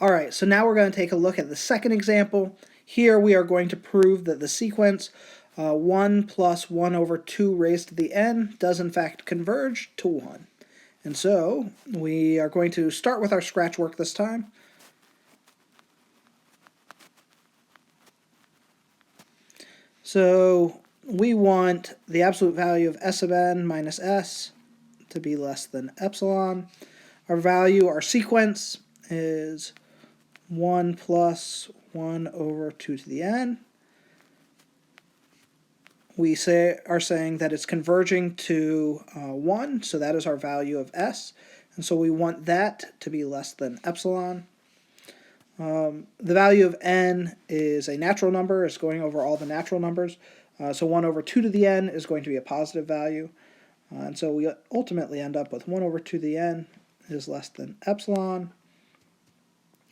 All right, so now we're going to take a look at the second example. Here we are going to prove that the sequence 1 plus 1 over 2 raised to the n does in fact converge to 1. And so we are going to start with our scratch work this time. So we want the absolute value of s of n minus s to be less than epsilon. Our value, our sequence, is 1 plus 1 over 2 to the n. We are saying that it's converging to 1, so that is our value of s. And so we want that to be less than epsilon. The value of n is a natural number. It's going over all the natural numbers. So 1 over 2 to the n is going to be a positive value. And so we ultimately end up with 1 over 2 to the n is less than epsilon.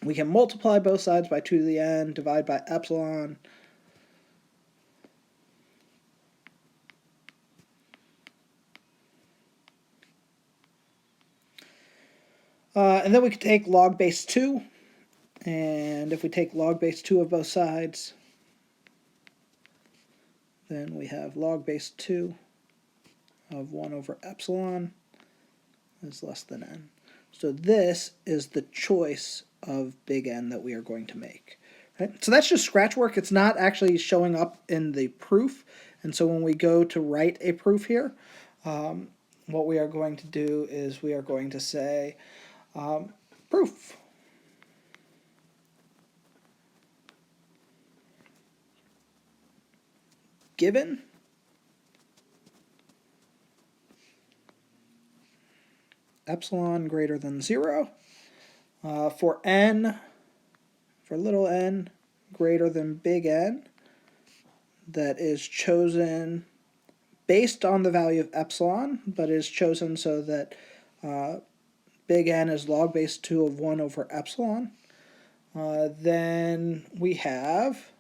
We can multiply both sides by 2 to the n, divide by epsilon. And then we could take log base 2. And if we take log base 2 of both sides, then we have log base 2 of 1 over epsilon is less than n. So this is the choice of big N that we are going to make. Right? So that's just scratch work. It's not actually showing up in the proof. And so when we go to write a proof here, what we are going to do is we are going to say proof. Given epsilon greater than 0 for n, for little n greater than big N, that is chosen based on the value of epsilon, but is chosen so that big N is log base 2 of 1 over epsilon. Then we have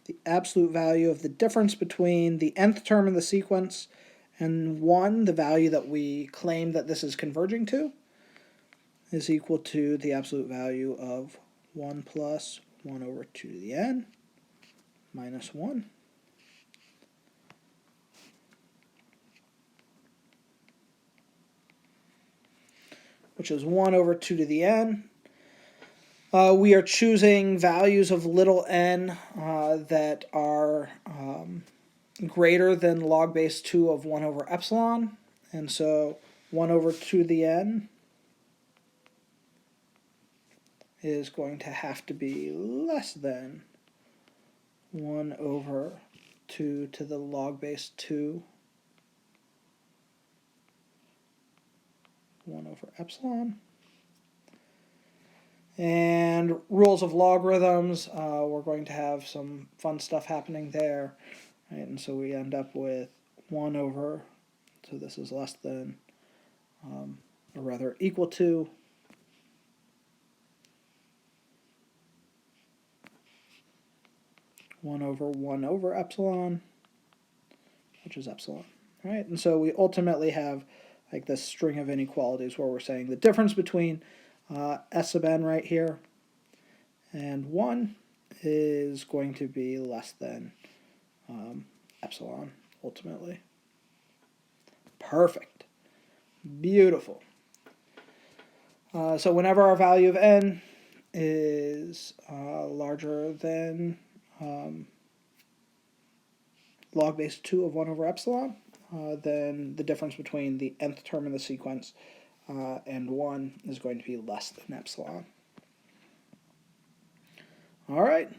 the absolute value of the difference between the nth term in the sequence and 1, the value that we claim that this is converging to, is equal to the absolute value of 1 plus 1 over 2 to the n minus 1. Which is 1 over 2 to the n. We are choosing values of little n that are greater than log base 2 of 1 over epsilon. And so 1 over 2 to the n is going to have to be less than 1 over 2 to the log base 2 1 over epsilon. And rules of logarithms, we're going to have some fun stuff happening there. Right? And so we end up with 1 over, so this is less than, or rather equal to, one over epsilon, which is epsilon. Right? And so we ultimately have like this string of inequalities where we're saying the difference between s of n right here and 1 is going to be less than epsilon ultimately. Perfect. Beautiful. So whenever our value of n is larger than log base 2 of 1 over epsilon, then the difference between the nth term in the sequence and 1 is going to be less than epsilon. All right.